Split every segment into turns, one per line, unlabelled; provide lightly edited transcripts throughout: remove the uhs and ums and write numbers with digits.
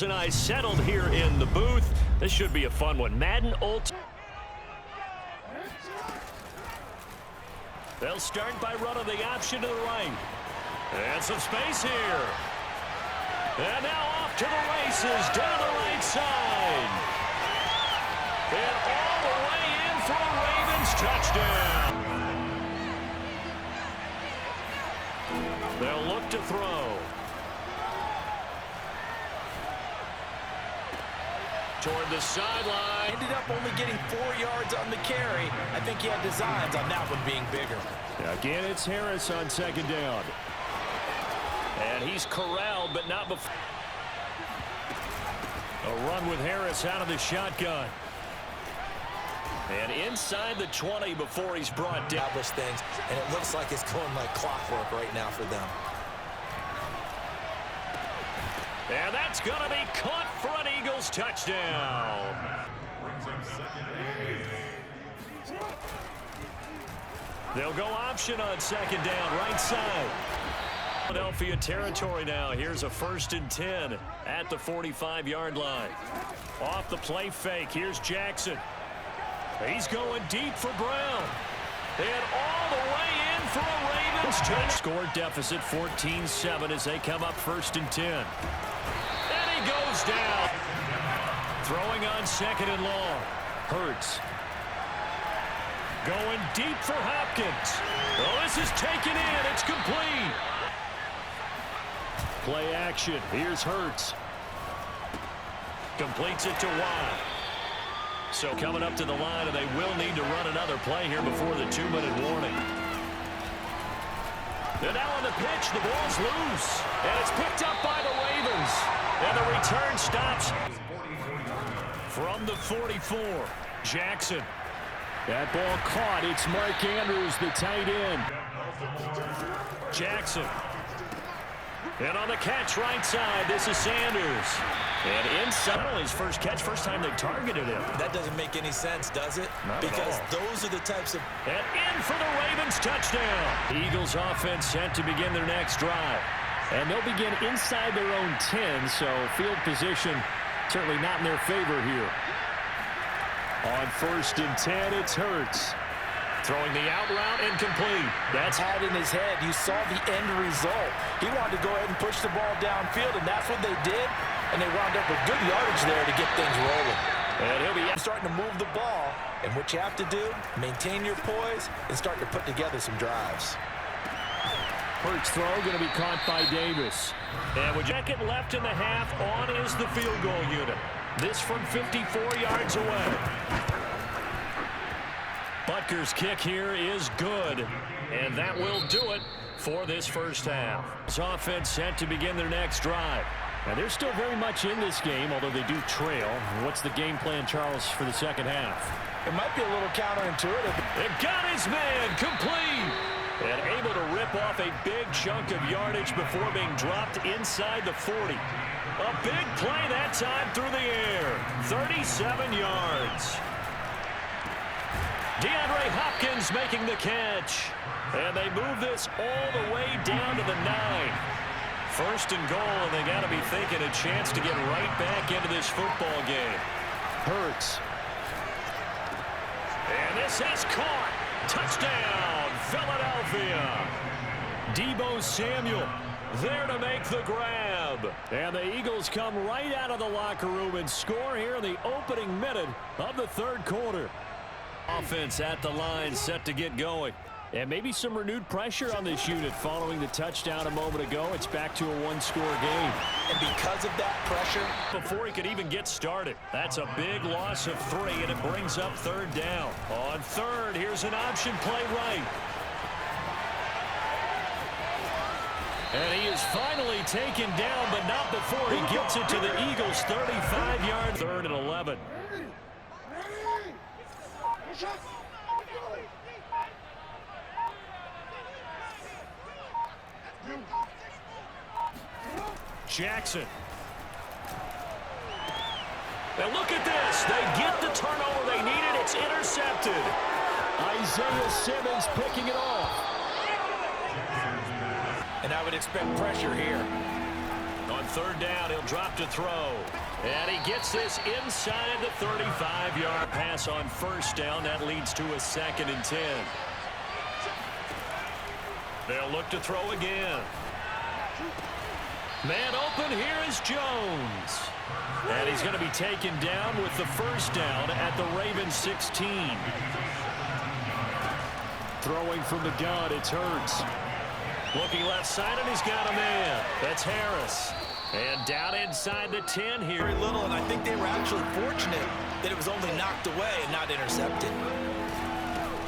Charles and I settled here in the booth. This should be a fun one. Madden Ultimate. They'll start by running the option to the right. And some space here. And now off to the races down the right side. And all the way in for a Ravens touchdown. They'll look to throw. Toward the sideline.
Ended up only getting 4 yards on the carry. I think he had designs on that one being bigger.
Again, it's Harris on second down. And he's corralled, but not before. A run with Harris out of the shotgun. And inside the 20 before he's brought down.
Things, and it looks like it's going like clockwork right now for them.
And that's going to be caught for an Eagles touchdown. They'll go option on second down, right side. Philadelphia territory now. Here's a 1st and 10 at the 45-yard line. Off the play fake, here's Jackson. He's going deep for Brown. And all the way in for a Ravens touchdown. Score deficit 14-7 as they come up 1st and 10. And he goes down. Throwing on second and long. Hurts. Going deep for Hopkins. Oh, this is taken in. It's complete. Play action. Here's Hurts. Completes it to Watt. So coming up to the line, and they will need to run another play here before the 2-minute warning. And now on the pitch, the ball's loose. And it's picked up by the Ravens. And the return stops from the 44. Jackson. That ball caught. It's Mark Andrews, the tight end. Jackson. And on the catch right side, this is Sanders. And inside his first catch, first time they targeted him.
That doesn't make any sense, does it?
Not
because
at all.
Those are the types of...
And in for the Ravens touchdown. The Eagles offense set to begin their next drive. And they'll begin inside their own 10, so field position certainly not in their favor here. On 1st and 10, it's Hurts. Throwing the out route incomplete.
That's had in his head. You saw the end result. He wanted to go ahead and push the ball downfield, and that's what they did. And they wound up with good yardage there to get things rolling.
And he'll be
starting to move the ball. And what you have to do, maintain your poise and start to put together some drives.
Hurts throw going to be caught by Davis. And with second left in the half, on is the field goal unit. This from 54 yards away. Butker's kick here is good. And that will do it for this first half. This offense set to begin their next drive. Now, they're still very much in this game, although they do trail. What's the game plan, Charles, for the second half?
It might be a little counterintuitive.
It got his man complete. And able to rip off a big chunk of yardage before being dropped inside the 40. A big play that time through the air. 37 yards. DeAndre Hopkins making the catch. And they move this all the way down to the 9. 1st and goal, and they got to be thinking a chance to get right back into this football game. Hurts. And this has caught. Touchdown, Philadelphia. Deebo Samuel there to make the grab. And the Eagles come right out of the locker room and score here in the opening minute of the 3rd quarter. Offense at the line set to get going. And maybe some renewed pressure on this unit following the touchdown a moment ago. It's back to a one-score game.
And because of that pressure,
before he could even get started, that's a big loss of 3, and it brings up 3rd down. On 3rd, here's an option play right. And he is finally taken down, but not before he gets it to the Eagles' 35-yard 3rd and 11. Jackson. Now look at this. They get the turnover they needed. It's intercepted. Isaiah Simmons picking it off.
And I would expect pressure here.
On On third down, he'll drop to throw. And he gets this inside the 35-yard pass on first down. That leads to a 2nd and 10. They'll look to throw again. Man open, here is Jones. And he's going to be taken down with the first down at the Ravens 16. Throwing from the gun, it's Hurts. Looking left side, and he's got a man. That's Harris. And down inside the 10 here.
Very little, and I think they were actually fortunate that it was only knocked away and not intercepted.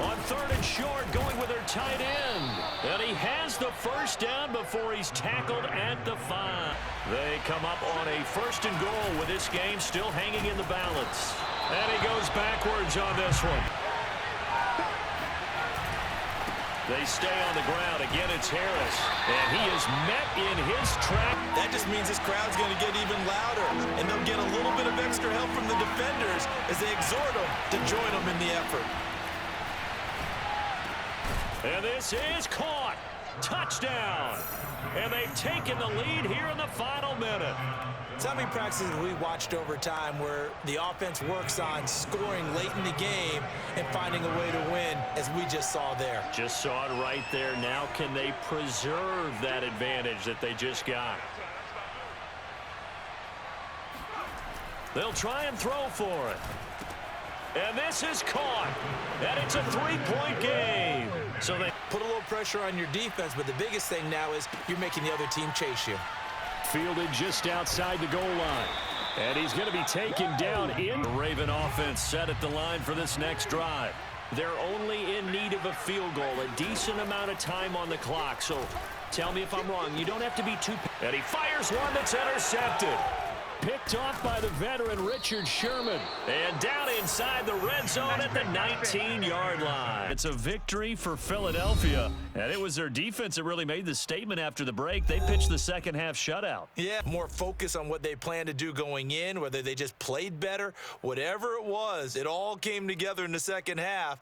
On third and short, going with their tight end. And he has the first down before he's tackled at the 5. They come up on a 1st and goal with this game still hanging in the balance. And he goes backwards on this one. They stay on the ground. Again, it's Harris. And he is met in his track.
That just means this crowd's going to get even louder. And they'll get a little bit of extra help from the defenders as they exhort them to join them in the effort.
And this is caught. Touchdown. And they've taken the lead here in the final minute.
So many practices we watched over time where the offense works on scoring late in the game and finding a way to win, as we just saw there.
Just saw it right there. Now can they preserve that advantage that they just got? They'll try and throw for it. And this is caught. And it's a 3-point game. So they
put a little pressure on your defense, but the biggest thing now is you're making the other team chase you.
Fielded just outside the goal line. And he's going to be taken down in. The Raven offense set at the line for this next drive. They're only in need of a field goal, a decent amount of time on the clock. So tell me if I'm wrong. You don't have to be too. And he fires one that's intercepted. Picked off by the veteran Richard Sherman. And down inside the red zone at the 19-yard line. It's a victory for Philadelphia. And it was their defense that really made the statement after the break. They pitched the second half shutout.
Yeah, more focus on what they planned to do going in, whether they just played better, whatever it was, it all came together in the second half.